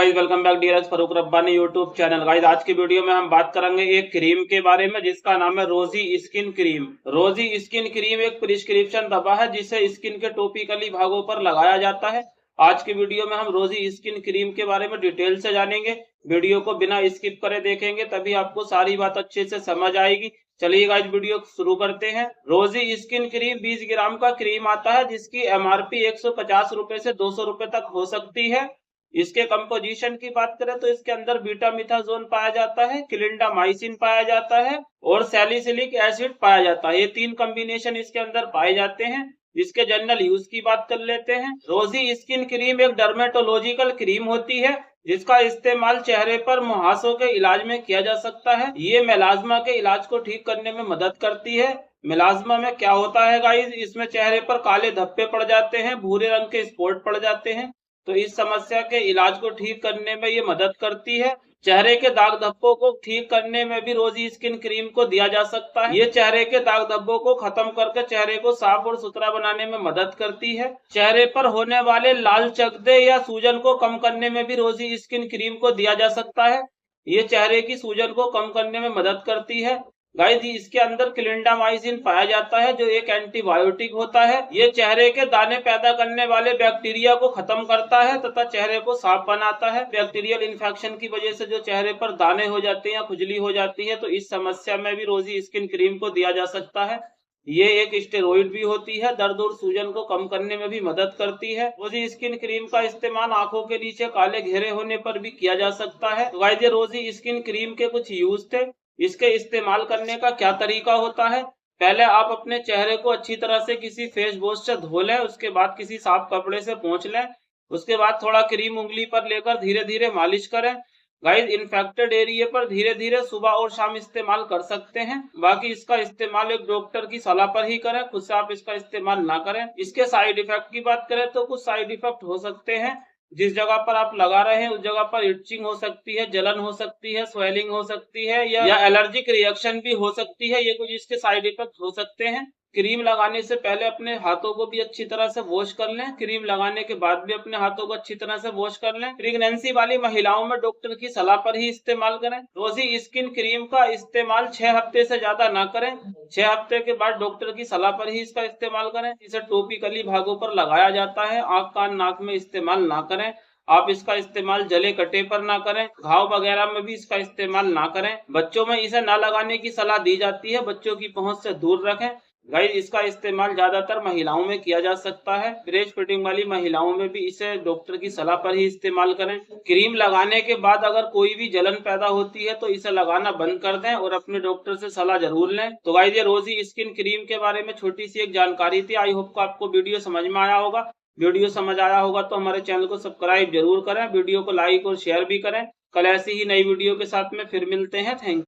Guys welcome back dear Farooq Rabbani YouTube channel. Guys आज की video में हम बात करेंगे एक क्रीम के बारे में जिसका नाम है रोजी स्किन क्रीम। रोजी स्किन क्रीम एक प्रिस्क्रिप्शन दवा है जिसे स्किन के टॉपिकली भागों पर लगाया जाता है। आज की वीडियो में हम रोजी स्किन क्रीम के बारे में डिटेल से जानेंगे। वीडियो को बिना स्किप करे देखेंगे तभी आपको सारी बात अच्छे से समझ आएगी। चलिए गाइस वीडियो शुरू करते हैं। रोजी स्किन क्रीम 20 ग्राम का क्रीम आता है जिसकी MRP 150 रुपए से 200 रुपए तक हो सकती है। इसके कंपोजिशन की बात करें तो इसके अंदर बीटामिथाजोन पाया जाता है, क्लिंडामाइसिन पाया जाता है और सैलिसिलिक एसिड पाया जाता है। ये तीन कॉम्बिनेशन इसके अंदर पाए जाते हैं। इसके जनरल यूज की बात कर लेते हैं। रोजी स्किन क्रीम एक डर्मेटोलॉजिकल क्रीम होती है जिसका इस्तेमाल चेहरे पर मुहासों के इलाज में किया जा सकता है। ये मेलाज्मा के इलाज को ठीक करने में मदद करती है। मेलाज्मा में क्या होता है गाइस, इसमें चेहरे पर काले धब्बे पड़ जाते हैं, भूरे रंग के स्पॉट पड़ जाते हैं, तो इस समस्या के इलाज को ठीक करने में ये मदद करती है। चेहरे के दाग धब्बों को ठीक करने में भी रोजी स्किन क्रीम को दिया जा सकता है। ये चेहरे के दाग धब्बों को खत्म करके चेहरे को साफ और सुथरा बनाने में मदद करती है। चेहरे पर होने वाले लाल चकदे या सूजन को कम करने में भी रोजी स्किन क्रीम को दिया जा सकता है। ये चेहरे की सूजन को कम करने में मदद करती है। गाइस इसके अंदर क्लिंडामाइसिन पाया जाता है जो एक एंटीबायोटिक होता है। ये चेहरे के दाने पैदा करने वाले बैक्टीरिया को खत्म करता है तथा चेहरे को साफ बनाता है। बैक्टीरियल इन्फेक्शन की वजह से जो चेहरे पर दाने हो जाते हैं या खुजली हो जाती है तो इस समस्या में भी रोजी स्किन क्रीम को दिया जा सकता है। ये एक स्टेरॉइड भी होती है, दर्द और सूजन को कम करने में भी मदद करती है। रोजी स्किन क्रीम का इस्तेमाल आंखों के नीचे काले घेरे होने पर भी किया जा सकता है। गाइस ये रोजी स्किन क्रीम के कुछ यूज थे। इसके इस्तेमाल करने का क्या तरीका होता है। पहले आप अपने चेहरे को अच्छी तरह से किसी फेस वॉश से धो लें, उसके बाद किसी साफ कपड़े से पोंछ लें, उसके बाद थोड़ा क्रीम उंगली पर लेकर धीरे धीरे मालिश करें। गाइस इन्फेक्टेड एरिया पर धीरे धीरे सुबह और शाम इस्तेमाल कर सकते हैं। बाकी इसका इस्तेमाल एक डॉक्टर की सलाह पर ही करें, खुद से आप इसका इस्तेमाल ना करें। इसके साइड इफेक्ट की बात करें तो कुछ साइड इफेक्ट हो सकते हैं। जिस जगह पर आप लगा रहे हैं उस जगह पर इचिंग हो सकती है, जलन हो सकती है, स्वेलिंग हो सकती है या एलर्जिक रिएक्शन भी हो सकती है। ये कुछ इसके साइड इफेक्ट हो सकते हैं। क्रीम लगाने से पहले अपने हाथों को भी अच्छी तरह से वॉश कर लें। क्रीम लगाने के बाद भी अपने हाथों को अच्छी तरह से वॉश कर लें। प्रेगनेंसी वाली महिलाओं में डॉक्टर की सलाह पर ही इस्तेमाल करें। रोजी स्किन क्रीम का इस्तेमाल 6 हफ्ते से ज्यादा ना करें। 6 हफ्ते के बाद डॉक्टर की सलाह पर ही इसका इस्तेमाल करें। इसे टॉपिकली भागों पर लगाया जाता है, आंख कान नाक में इस्तेमाल ना करें। आप इसका इस्तेमाल जले कटे पर ना करें, घाव वगैरह में भी इसका इस्तेमाल ना करें। बच्चों में इसे ना लगाने की सलाह दी जाती है, बच्चों की पहुंच से दूर रखें। गाइस इसका इस्तेमाल ज्यादातर महिलाओं में किया जा सकता है। ब्रेस्ट फीडिंग वाली महिलाओं में भी इसे डॉक्टर की सलाह पर ही इस्तेमाल करें। क्रीम लगाने के बाद अगर कोई भी जलन पैदा होती है तो इसे लगाना बंद कर दें और अपने डॉक्टर से सलाह जरूर लें। तो गाइस ये रोजी स्किन क्रीम के बारे में छोटी सी एक जानकारी थी। आई होप को आपको वीडियो समझ में आया होगा। वीडियो समझ आया होगा तो हमारे चैनल को सब्सक्राइब जरूर करें, वीडियो को लाइक और शेयर भी करें। कल ऐसी ही नई वीडियो के साथ में फिर मिलते हैं। Thank you.